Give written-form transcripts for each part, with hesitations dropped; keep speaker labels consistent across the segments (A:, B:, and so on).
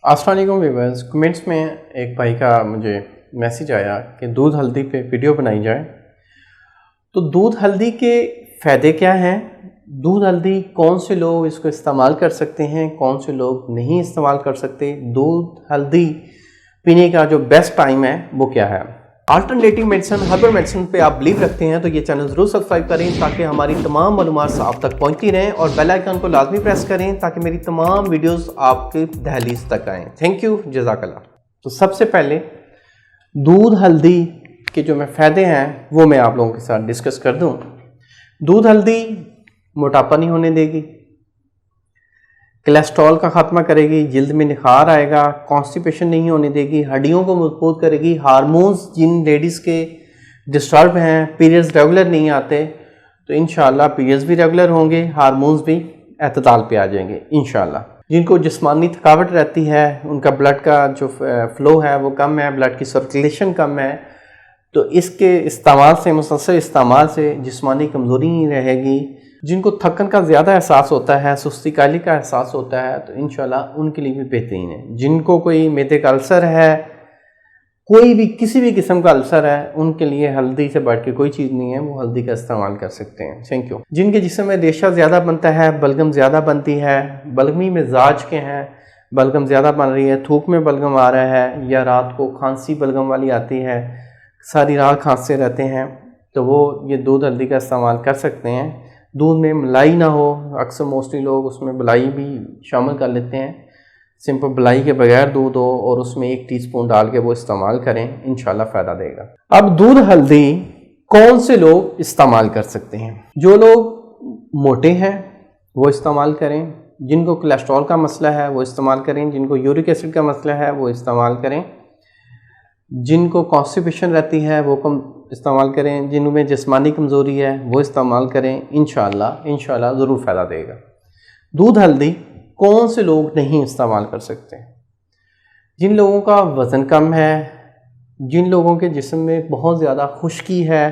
A: अस्सलाम वालेकुम viewers, comments में एक भाई का मुझे मैसेज आया कि दूध हल्दी पे वीडियो बनाई जाए। तो दूध हल्दी के फ़ायदे क्या हैं, दूध हल्दी कौन से लोग इसको इस्तेमाल कर सकते हैं, कौन से लोग नहीं इस्तेमाल कर सकते, दूध हल्दी पीने का जो बेस्ट टाइम है वो क्या है। अल्टरनेटिव मेडिसिन, हर्बल मेडिसिन पे आप बिलीव रखते हैं तो ये चैनल ज़रूर सब्सक्राइब करें ताकि हमारी तमाम मालूमात आप तक पहुंचती रहें, और बेल आइकन को लाजमी प्रेस करें ताकि मेरी तमाम वीडियोस आपके दहलीज तक आएँ। थैंक यू, जज़ाकल्लाह। तो सबसे पहले दूध हल्दी के जो मैं फ़ायदे हैं वो मैं आप लोगों के साथ डिस्कस कर दूँ। दूध हल्दी मोटापा नहीं होने देगी, कोलेस्ट्रॉल का खात्मा करेगी, जल्द में निखार आएगा, कॉन्स्टिपेशन नहीं होने देगी, हड्डियों को मजबूत करेगी, हार्मोन्स जिन लेडीज़ के डिस्टर्ब हैं, पीरियड्स रेगुलर नहीं आते तो इंशाल्लाह पीरियड्स भी रेगुलर होंगे, हार्मोन्स भी एतदाल पे आ जाएंगे इंशाल्लाह। जिनको जिस्मानी थकावट रहती है, उनका ब्लड का जो फ्लो है वो कम है, ब्लड की सर्कुलेशन कम है, तो इसके इस्तेमाल से, मुसलसल इस्तेमाल से जिस्मानी कमज़ोरी नहीं रहेगी। जिनको थकन का ज़्यादा एहसास होता है, सुस्ती काली का एहसास होता है, तो इंशाल्लाह उनके लिए भी बेहतरीन है। जिनको कोई मैदे का अल्सर है, कोई भी किसी भी किस्म का अल्सर है, उनके लिए हल्दी से बढ़ के कोई चीज़ नहीं है, वो हल्दी का इस्तेमाल कर सकते हैं। Thank you. जिनके जिस्म में रेशा ज़्यादा बनता है, बलगम ज़्यादा बनती है, बलगमी मिजाज के हैं, बलगम ज़्यादा बन रही है, थूक में बलगम आ रहा है, या रात को खांसी बलगम वाली आती है, सारी रात खांसते रहते हैं, तो वो ये दूध हल्दी का इस्तेमाल कर सकते हैं। दूध में मलाई ना हो, अक्सर मोस्टली लोग उसमें मलाई भी शामिल कर लेते हैं। सिंपल मलाई के बगैर दूध हो और उसमें 1 टीस्पून डाल के वो इस्तेमाल करें, इंशाल्लाह फ़ायदा देगा। अब दूध हल्दी कौन से लोग इस्तेमाल कर सकते हैं? जो लोग मोटे हैं वो इस्तेमाल करें, जिनको कोलेस्ट्रॉल का मसला है वो इस्तेमाल करें, जिनको यूरिक एसिड का मसला है वो इस्तेमाल करें, जिनको कॉन्स्टिपेशन रहती है वो कम इस्तेमाल करें, जिनमें जिस्मानी कमज़ोरी है वो इस्तेमाल करें, इंशाल्लाह ज़रूर फ़ायदा देगा। दूध हल्दी कौन से लोग नहीं इस्तेमाल कर सकते? जिन लोगों का वज़न कम है, जिन लोगों के जिस्म में बहुत ज़्यादा खुश्की है,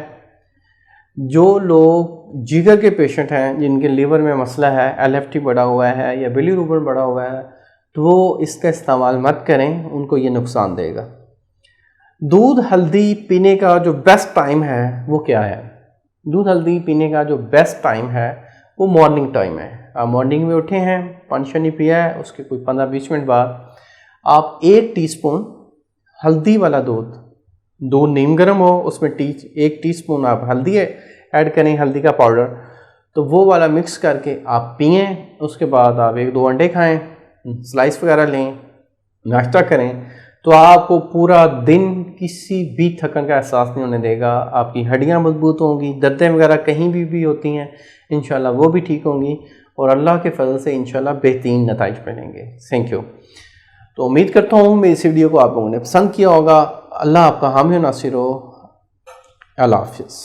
A: जो लोग जिगर के पेशेंट हैं, जिनके लीवर में मसला है, LFT बढ़ा हुआ है या बिलीरुबिन बढ़ा हुआ है, तो वो इसका इस्तेमाल मत करें, उनको ये नुकसान देगा। दूध हल्दी पीने का जो बेस्ट टाइम है वो क्या है? दूध हल्दी पीने का जो बेस्ट टाइम है वो मॉर्निंग टाइम है। आप मॉर्निंग में उठे हैं, पानी शानी पिया है, उसके कोई 15-20 मिनट बाद आप 1 टीस्पून हल्दी वाला दूध नीम गर्म हो, उसमें 1 टीस्पून आप हल्दी ऐड करें, हल्दी का पाउडर, तो वो वाला मिक्स करके आप पिएँ। उसके बाद आप 1-2 अंडे खाएँ, स्लाइस वगैरह लें, नाश्ता करें, तो आपको पूरा दिन किसी भी थकन का एहसास नहीं होने देगा। आपकी हड्डियां मजबूत होंगी, दर्दें वगैरह कहीं भी होती हैं इंशाल्लाह वो भी ठीक होंगी, और अल्लाह के फजल से इंशाल्लाह बेहतरीन नताइज मिलेंगे। Thank you. तो उम्मीद करता हूँ मेरी इस वीडियो को आप लोगों ने पसंद किया होगा। अल्लाह आपका हामी नासिर हो। अल्लाह हाफिज़।